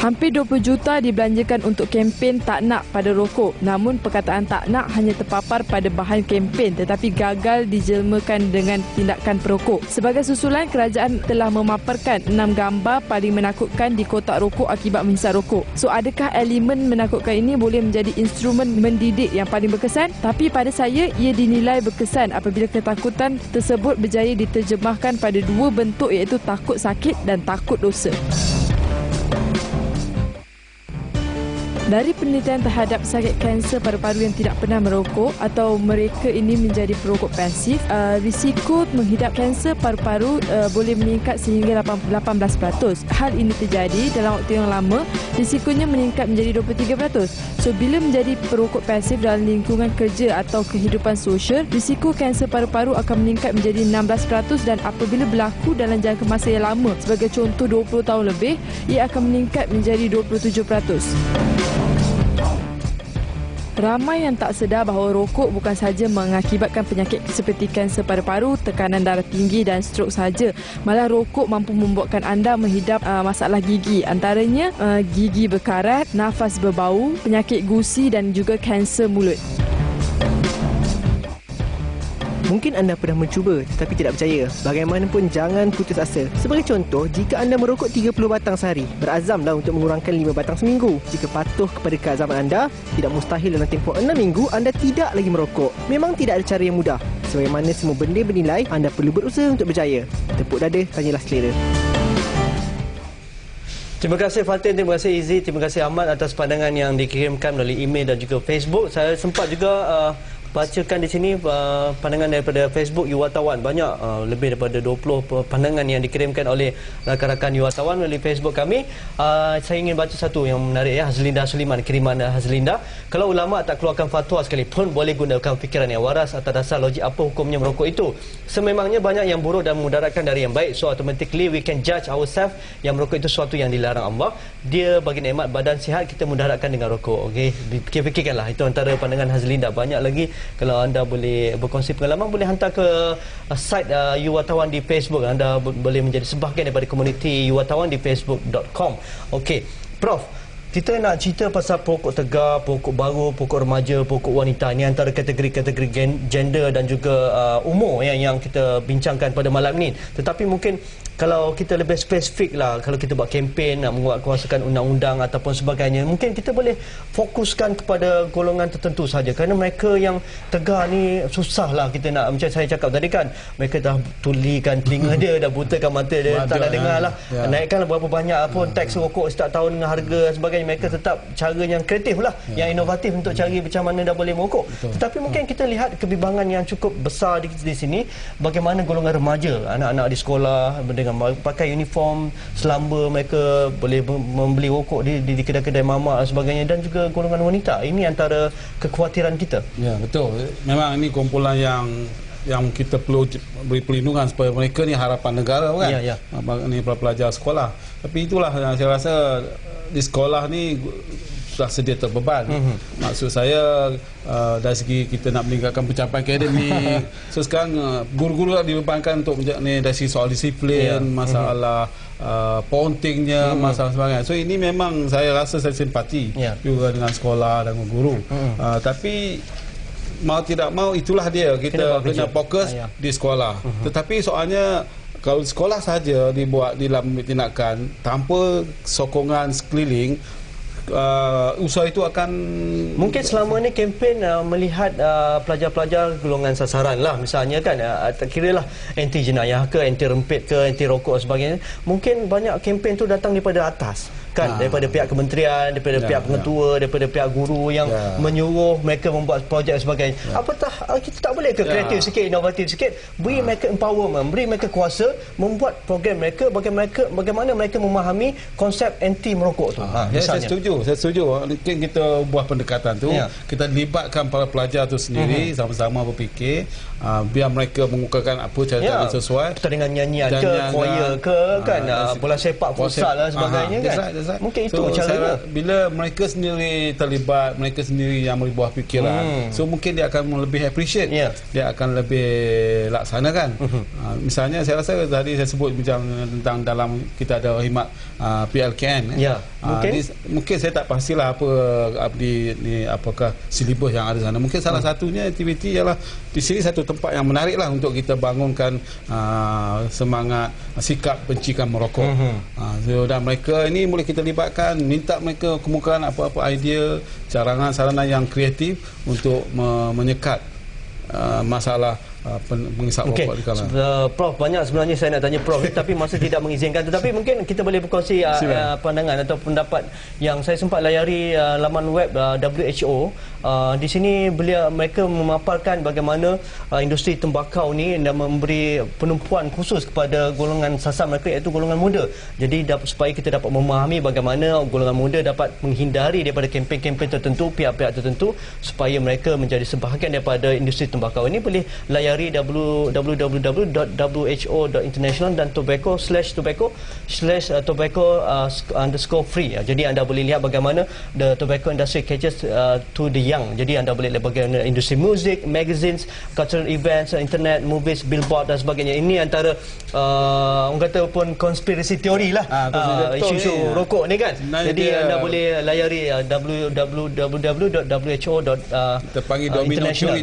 Hampir 20 juta dibelanjakan untuk kempen tak nak pada rokok. Namun perkataan tak nak hanya terpapar pada bahan kempen tetapi gagal dijelmakan dengan tindakan perokok. Sebagai susulan, kerajaan telah memaparkan 6 gambar paling menakutkan di kotak rokok akibat menghisap rokok. So, adakah elemen menakutkan ini boleh menjadi instrumen mendidik yang paling berkesan? Tapi pada saya, ia dinilai berkesan apabila ketakutan tersebut berjaya diterjemahkan pada dua bentuk, iaitu takut sakit dan takut dosa. Dari penelitian terhadap sakit kanser paru-paru yang tidak pernah merokok atau mereka ini menjadi perokok pasif, risiko menghidap kanser paru-paru boleh meningkat sehingga 18%. Hal ini terjadi dalam waktu yang lama, risikonya meningkat menjadi 23%. So, bila menjadi perokok pasif dalam lingkungan kerja atau kehidupan sosial, risiko kanser paru-paru akan meningkat menjadi 16% dan apabila berlaku dalam jangka masa yang lama, sebagai contoh 20 tahun lebih, ia akan meningkat menjadi 27%. Ramai yang tak sedar bahawa rokok bukan sahaja mengakibatkan penyakit seperti kanser paru-paru, tekanan darah tinggi dan strok saja. Malah rokok mampu membuatkan anda menghidap masalah gigi. Antaranya gigi berkarat, nafas berbau, penyakit gusi dan juga kanser mulut. Mungkin anda pernah mencuba tetapi tidak percaya. Bagaimanapun jangan putus asa. Sebagai contoh, jika anda merokok 30 batang sehari, berazamlah untuk mengurangkan 5 batang seminggu. Jika patuh kepada keazaman anda, tidak mustahil dalam tempoh 6 minggu anda tidak lagi merokok. Memang tidak ada cara yang mudah. Sebagaimana semua benda bernilai, anda perlu berusaha untuk berjaya. Tepuk dada, tanyalah selera. Terima kasih Fatin, terima kasih Izzy, terima kasih Ahmad atas pandangan yang dikirimkan melalui email dan juga Facebook. Saya sempat juga bacakan di sini pandangan daripada Facebook Yuwatawan. Banyak, lebih daripada 20 pandangan yang dikirimkan oleh rakan-rakan Yuwatawan melalui Facebook kami. Saya ingin baca satu yang menarik, ya. Hazlinda Suliman, kiriman Hazlinda. Kalau ulama tak keluarkan fatwa sekalipun, boleh gunakan fikiran yang waras atas dasar logik apa hukumnya merokok itu. Sememangnya banyak yang buruk dan memudaratkan dari yang baik. So automatically we can judge ourselves yang merokok itu sesuatu yang dilarang Allah. Dia bagi nikmat badan sihat, kita mudaratkan dengan rokok. Okey, fikir-fikirkanlah. Itu antara pandangan Hazlinda. Banyak lagi. Kalau anda boleh berkongsi pengalaman, boleh hantar ke site Yuwatawan di Facebook. Anda boleh menjadi sebahagian daripada komuniti Yuwatawan di facebook.com. Okey, Prof, kita nak cerita pasal pokok tegar, pokok baru, pokok remaja, pokok wanita. Ini antara kategori-kategori gender dan juga umur yang kita bincangkan pada malam ini. Tetapi mungkin kalau kita lebih spesifik lah, kalau kita buat kempen nak menguatkuasakan undang-undang ataupun sebagainya, mungkin kita boleh fokuskan kepada golongan tertentu saja. Kerana mereka yang tegar ni susah lah kita nak, macam saya cakap tadi kan, mereka dah tulikan telinga dia, dah butakan mata dia, tak nak dengar lah. Naikkan berapa banyak pun teks rokok setiap tahun dengan harga dan sebagainya. Mereka tetap cara yang kreatif lah, yang inovatif untuk cari macam mana dah boleh merokok. Tetapi mungkin kita lihat kebimbangan yang cukup besar di sini, bagaimana golongan remaja, anak-anak di sekolah dengan pakai uniform selamba, mereka boleh membeli rokok di kedai-kedai mamak dan sebagainya, dan juga golongan wanita. Ini antara kekhawatiran kita. Ya, betul. Memang ini kumpulan yang kita perlu beri perlindungan supaya mereka ni harapan negara kan. Ya, ya. Ini pelajar sekolah. Tapi itulah yang saya rasa di sekolah ni sudah sedia terbeban. Maksud saya dari segi kita nak meningkatkan pencapaian akademik. So sekarang guru-guru dibebankan untuk ni dari segi soal disiplin, masalah parentingnya, masalah sebagainya. So ini memang saya rasa saya simpati juga dengan sekolah dan guru. Tapi mau tidak mau itulah dia, kita kena fokus di sekolah. Tetapi soalnya kalau sekolah saja dibuat dalam tindakan tanpa sokongan sekeliling, usaha itu akan mungkin selama ni kempen melihat pelajar-pelajar golongan sasaran lah, misalnya kan, tak kira lah anti jenayah ke, anti rempit ke, anti rokok dan sebagainya. Mungkin banyak kempen tu datang daripada atas kan, daripada pihak kementerian, daripada pihak pengetua, daripada pihak guru yang menyuruh mereka membuat projek dan sebagainya. Apatah kita tak boleh ke kreatif sikit, inovatif sikit, beri mereka empowerment, beri mereka kuasa membuat program mereka, bagaimana mereka memahami konsep anti merokok tu. Saya setuju. Mungkin kita buat pendekatan tu, kita libatkan para pelajar tu sendiri, sama-sama berfikir, biar mereka mengukakan apa cara yang sesuai. Pertandingan nyanyian ke, choir ke, kan, bola sepak, futsal dan sebagainya kan. Ustaz. Mungkin itu caranya. Bila mereka sendiri terlibat, mereka sendiri yang berbuah fikiran, so mungkin dia akan lebih appreciate, dia akan lebih laksanakan. Misalnya saya rasa tadi saya sebut bincang tentang dalam kita ada khidmat PLKN. Mungkin saya tak pastilah apakah silibus yang ada sana. Mungkin salah satunya aktiviti ialah di sini satu tempat yang menarik lah untuk kita bangunkan semangat sikap bencikan merokok. Dan mereka ini boleh kita libatkan, minta mereka kemukakan apa-apa idea, carangan sarana yang kreatif untuk menyekat masalah pengisap rokok di kalangan. Prof, banyak sebenarnya saya nak tanya Prof tapi masa tidak mengizinkan, tetapi mungkin kita boleh berkongsi pandangan atau pendapat yang saya sempat layari laman web WHO. Di sini mereka memaparkan bagaimana industri tembakau ni dan memberi penumpuan khusus kepada golongan sasar mereka, iaitu golongan muda. Jadi supaya kita dapat memahami bagaimana golongan muda dapat menghindari daripada kempen-kempen tertentu, pihak-pihak tertentu, supaya mereka menjadi sebahagian daripada industri tembakau ini, boleh layari www.who.international dan tobacco/tobacco_free. Jadi anda boleh lihat bagaimana the tobacco industry caters to the young. Jadi anda boleh lihat bagaimana industri muzik, magazines, cultural events, internet, movies, billboard dan sebagainya. Ini antara orang kata pun konspirasi teori lah, isu-isu rokok ni kan. Jadi anda boleh layari www.who.international.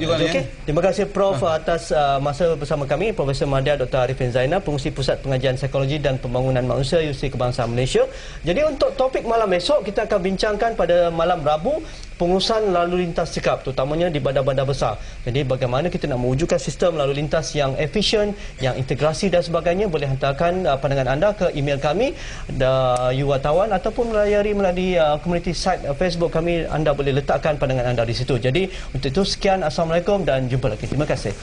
Terima kasih Prof atas masa bersama kami. Profesor Madya Dr. Arifin Zainal, Pengurusi Pusat Pengajian Psikologi dan Pembangunan Manusia Universiti Kebangsaan Malaysia. Jadi untuk topik malam esok, kita akan bincangkan pada malam Rabu pengurusan lalu lintas cekap, terutamanya di bandar-bandar besar. Jadi bagaimana kita nak mewujudkan sistem lalu lintas yang efisien, yang integrasi dan sebagainya. Boleh hantarkan pandangan anda ke email kami Wartawan, ataupun melayari melalui community site Facebook kami. Anda boleh letakkan pandangan anda di situ. Jadi untuk itu sekian, Assalamualaikum dan jumpa lagi. Terima kasih.